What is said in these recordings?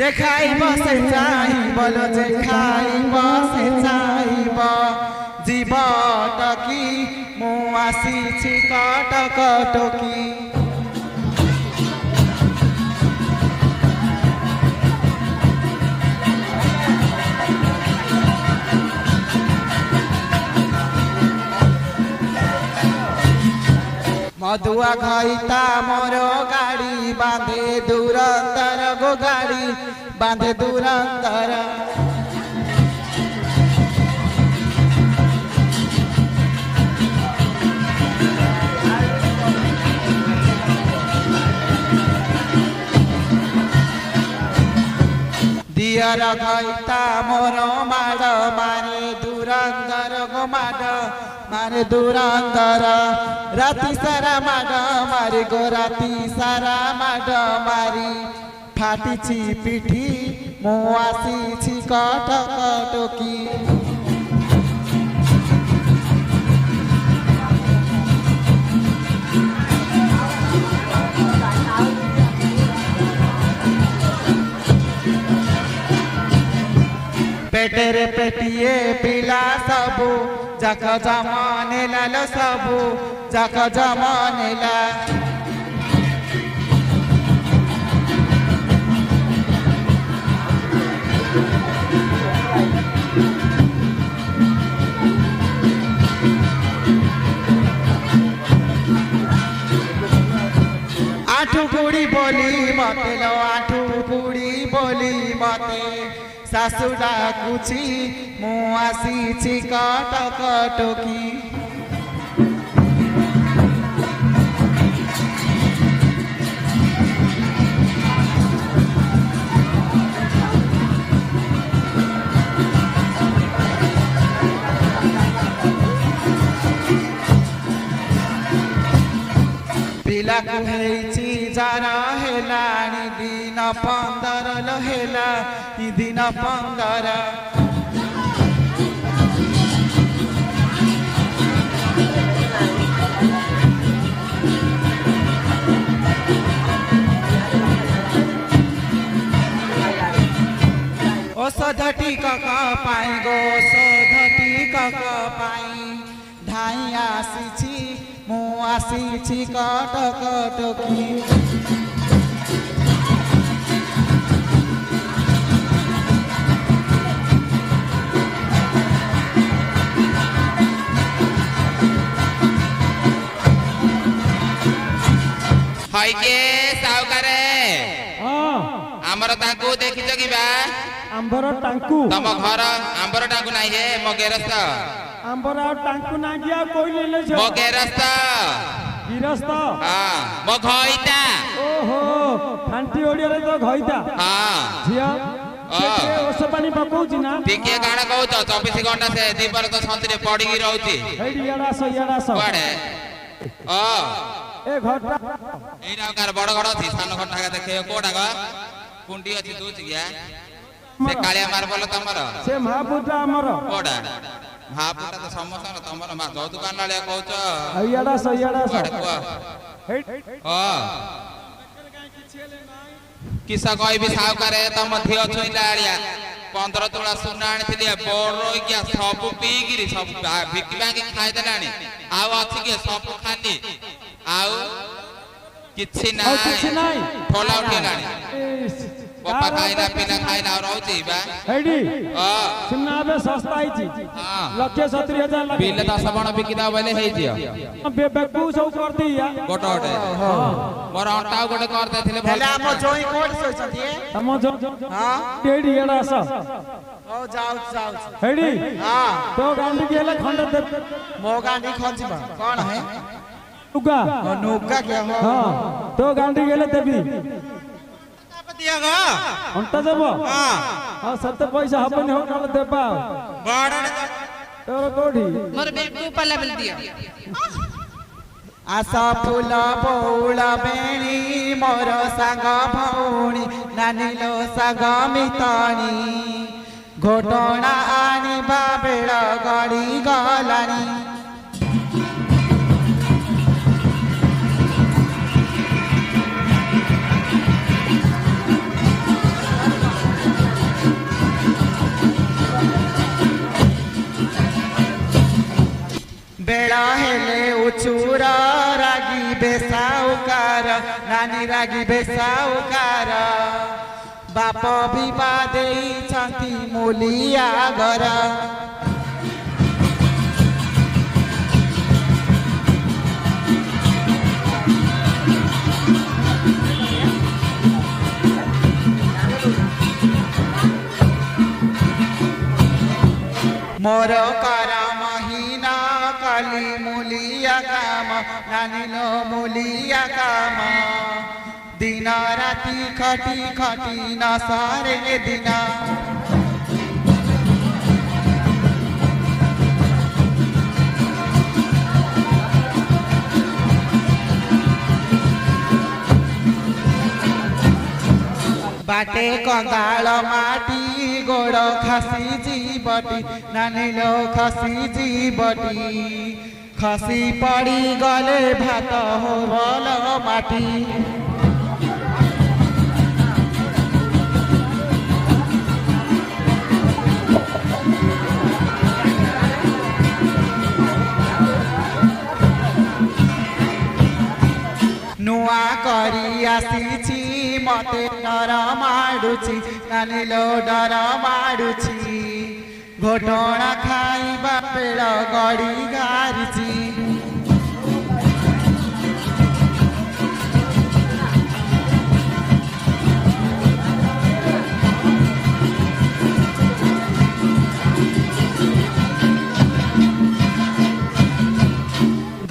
যে খাইব সে চাইব যে খাইব সে চাইব জীবটকি মু আসিছি কটকটকি मधुआ घईता मोरो गाड़ी बांधे दूरंतर गो गाड़ी बांधे दूरंतर दियर घईता मोरो माड़ मारे दूरंतर गो मारे दूरंतर राति सारा माड़ मारी गो राति सारा माड़ मारी फाटी पिठी मु आसी कटकटकी पेटेरे पेटिए पिला सबू जक जमाने लाल सबू जक जमाने ला आठू पुड़ी बोली मते लो आठू पुड़ी बोली मते सासु डाकुची मु आसी कटकटकी पिला को हेची जरा हेलानी दिन 15 लो हेला ई दिन 15 औषध टीकक पाई गो औषध टीकक पाई धाई आसी मु आसी कटकटकी हईके साउकारे आमर ताकू देखिछ कि बा आंबर टांकू तम घर आंबर टांकू नाही हे मो गेरस्त आंबर आ टांकू ना गया कोई ले ले मो गेरस्त गिरस्त हां मो घईता ओहो खांटी ओडिया रे तो घईता हां झिया ओस पानी पकोउची ना टिके गाण कहू तो 24 घंटा से दीपर तो छतरे पड़ी की रहउची हेडी याडा सो कोडे ए घटा एरा कार बड़ घड़ थी सान घटा का देखे कोडा का कुंडी अछि दूच गया से कालिया मार्बल तमर से महापुटा हमर कोडा महापुटा तो समस्त तमर मा जो दुकान लाले कहउछ याडा सो हेड किसा कोई भी साव करे त मध्य छइला आलिया 15 तोला सुना आनिथिले बड़ क्या सब पीगिरी सब भिकिबा के खाइ देलानी आउ अछि के सब खाली आउ किछि नाही ठोला उठेलानी पप्पा खाइला पिला खाइला और रहउची बा हेडी सुना बे सस्ता आइची लक्ष 70,000 लगे बिल 10 बण बिकिदा बले हेइ जियो बेबेकू सब कर दिया गोटोटे मोर अंटाउ गोटे कर देथिले हेला हम जोई कोड सोचती हम जो हां हेडी एडा स ओ जाऊ हेडी हां तो गांडी के ले खंड दे मो गांडी खंचबा कोन है नुगा नुगा क्या हो हां तो गांडी के ले देबी दियागा अंटा देबो हां सत्ते पैसा हबनी हो काल देबा बड़ तोर कोठी मोर बेटू पल्ला बिल दियो आशा फूल बौल बेणी मोर सांग भौणी नानीलो सांग मिताणी घोटणा आनिबा बेळ गड़ी गलानी ହେଲେ ଉଚୁର ରାଗିବେ ସାଉକାର ନାନୀ ରାଗିବେ ସାଉକାର ବାପ ବିବା ଦେଇଛନ୍ତି ମୂଲିଆ ଘର मोर करम हीना कली मूलिया काम नानिलो मूलिया काम दिन राति खटी खटी न सारे दिना बाटे कंगाल माटी गोड़ खसी जीवटी नानिलो खसी जीवटी खसी पड़ी गले भात हो भल माटी नुआ करी आसीची मते डर माडुची नानिलो डर माडुची घोटणा खाइबा पेड़ गड़ी गारिची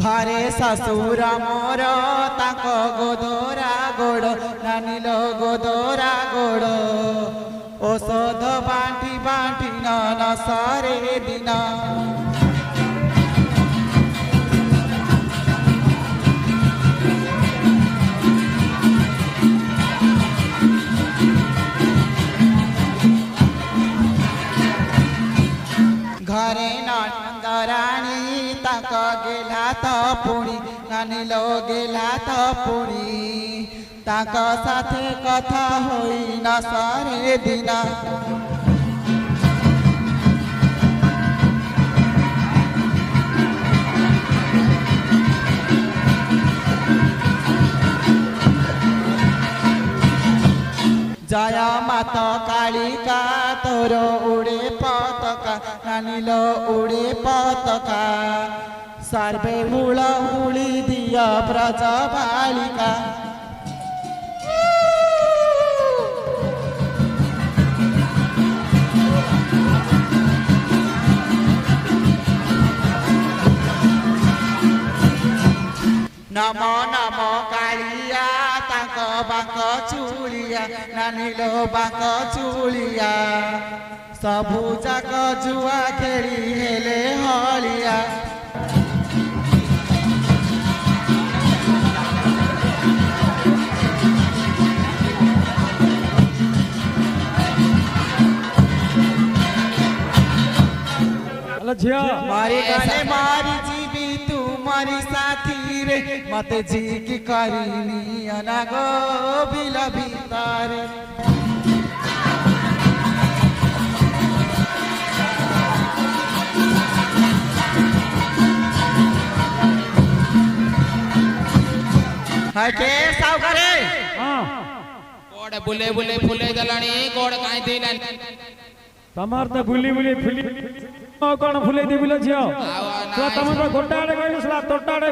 घरे ससुर मोर ताक गोदरा गोड़ नानिलो गोदरा गोड़ औषध बांटी बांटी न सारे दिन घरे नंदराणी ताक गेला त पुणी नानिलो गेला त पुणी ताक साथे कथा होई न सारे दिना जय मात कालिका तोर उड़े पतका नानिलो उड़े पतका सर्वे हुल हुली दिया ब्रज बालिका नमो नमो कालिया ताक बाक चूलिया नानिलो बाक चूलिया सबु जाक जुआ खेली हेले हलिया झिया मारी गले मारी जीवी तू मारी साथी रे मते जी की करीनी अनागो बिल भीतर है के सावकारे हां कोड बुले बुले फुले दलाणी कोड काई देला तमार त बुली बुली फुली कोन फुले दिबिलो झियो तो तम तो गोटाडे कइलसला तोटाडे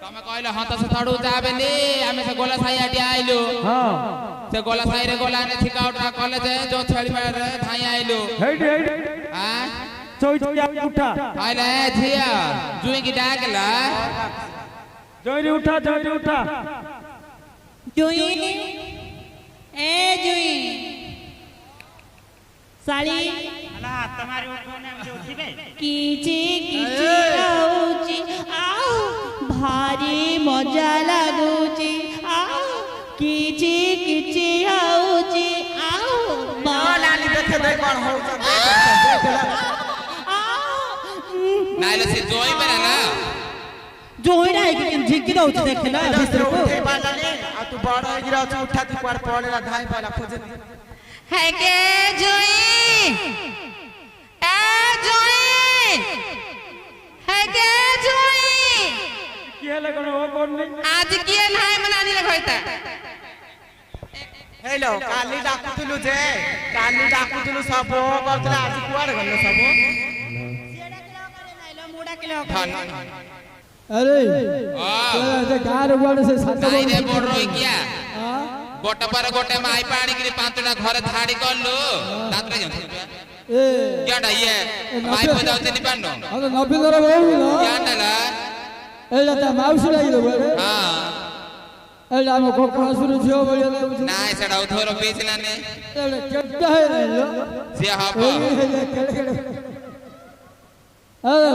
तमे कहले हां त सथाडू जाबेनी आमे से गोला साई आटी आइलो हां से गोला साई रे गोला ने ठिकाउटा कॉलेज जो छेड़ी मार रे थाई आइलो हेडी हां चोइया उठा कहले झिया जुई की डाकला जोइरी उठा जुई ए जुई साली अला तुम्हारे उठोने में जो उठिबे कीची आउची आओ भारी मजा लागुची आओ कीची आउची आओ लाली देखे दे कोन हो नाइले से जोई बना ना जोइरा है झिकी दउची देखला बिस्तर को आ तू बड़ हो गिरा उठा तू पर पड़ेला धाई पाला खोजे है के जोई ए जोई है के जोई কি হলে কোন ও করনি आज किए नाही मनानी रे होइता हेलो काली डाकुतलु जे काली डाकुतलु सब करतला आज कुआडे गल्लो सब मुड़ा किलो अरे हाँ। जे गार गुआड़े से सात ନାଇଁ ରେ ବଡ ରହି କିଆ हां ଗୋଟେ ପରେ ଗୋଟେ ମାଇ ପାଣି କିରି ପାଞ୍ଚଟା ଘରେ ଧାଡି କଲୁ ତାପରେ ए କିଆଟା ଇଏ ମାଇ ପଇଦା ଚିନି ପାନ अरे नबींद्र बाबू ना କିଆଟା ଲା ए लता माउस लागी दो ହଁ ए लाम को कसुर जियो बलिया लाଗୁଛି ନାଇଁ ସେଟା ଉଧର ପିଇସିଲାନି ए केटा है लो ସିଏ ହବ हेलो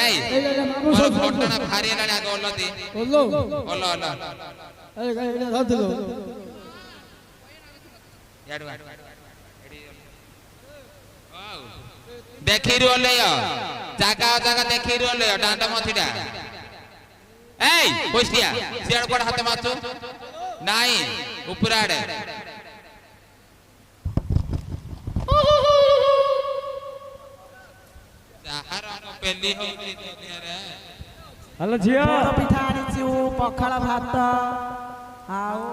ଏଇ ए लता माउस ମୋର ଘଟଣା ଭାରି ହେଲାଣି ଆଗ ଓଲତି बोलो ଓଲ ଓଲ ए एटा ଧରିଥିଲ ଇଆଡୁ ଆ ଦେଖିରୁ ଓଲେୟ ଜାଗା ଜାଗା ଦେଖିରୁ ଓଲେୟ ଡାଣ୍ଡ ମଥିଟା ଏଇ ପଇସିଆ ସିଆଡ କୋଡ ହାତ ମାଛୁ ନାଇଁ ଉପର ଆଡେ ଯାହାର ପେଲି ହଉଛି ଦୁନିଆରେ ହ୍ୟାଲୋ ଝିଅ ପୋଡ଼ ପିଠା ଆଣିଛୁ ପଖାଳ ଭାତ ଆଉ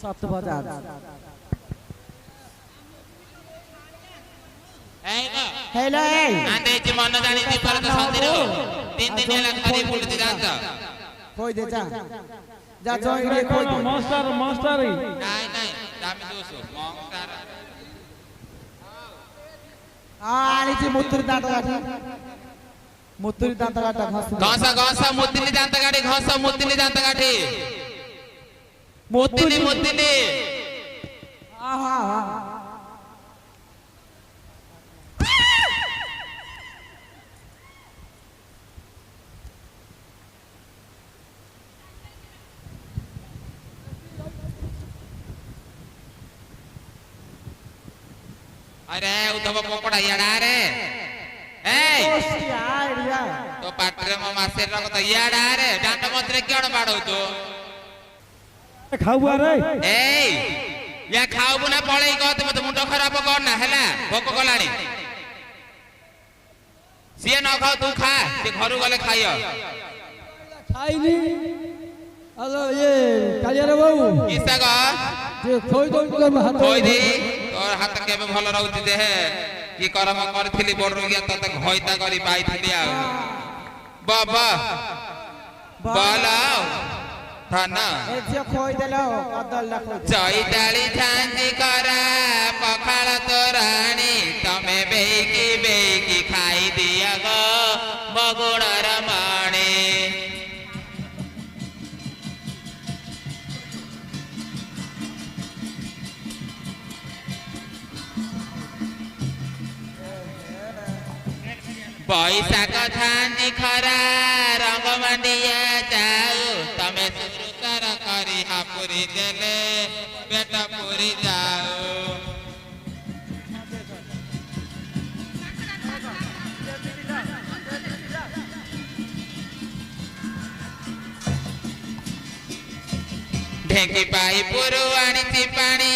ଛତୁ ଭଜା ଏଇ ନା हेलो ए ଆଣ୍ଡେଇଛି ମନ ଜାଣି ଦୀପର ତ ସନ୍ଧିରୁ 3 ଦିନ ହେଲା ଖାଲି ବୁଲୁଛି ଜାଣିଛ कोई दे जा जा जोई रे कोई दे ମାଷ୍ଟର ମାଷ୍ଟର ନାଇଁ ନାଇଁ ଦାମି ଦୋଷ ମଙ୍ଗତାର आ आଣିଛି ମୁତୁରି ଦାନ୍ତ କାଠି ମୁତୁରି ଦାନ୍ତ କାଠ ଘଷ ଘସ ଘସ ମୁତିଲି ଦାନ୍ତ କାଠି ଘସ ମୁତିଲି ଦାନ୍ତ କାଠି ମୁତିଲି ମୁତିଲି आहा अरे उद्धव पकोड़ा याडा रे ए ओस्ती आइडिया तो पाटरे म मासे रक त याडा रे डांट मत्रे केण बाडौ तो ଖାଉ ଆରେ ए या खाऊ ना पळेई कहत मत मुंड खराब कर ना हैला भोक गलाणी सिए न खाऊ तू खा से घरु गले खाइयो खाइनी हेलो ये कालिया रे बाबू किसा ग जे खोई दो तुम हाथ होई दे तोर हाथ केबे भल रहउति देह की करम करथिली बड़ रोगिया तते घइता करी पाइथिली आ बाबा बाला थाना ए जे खोई देलो कदल ला खोई चैताली झांझी करा पखाल तोराणी तमे बेकी बेकी खाई दिया गो बगुड़र माणी पैसा झांझी खरा रंग मंडिया जाऊ तमे सुरुतर करी हापुरी देले बेटा पूरी जाऊ ढेंकी पाई पुरु आनी पानी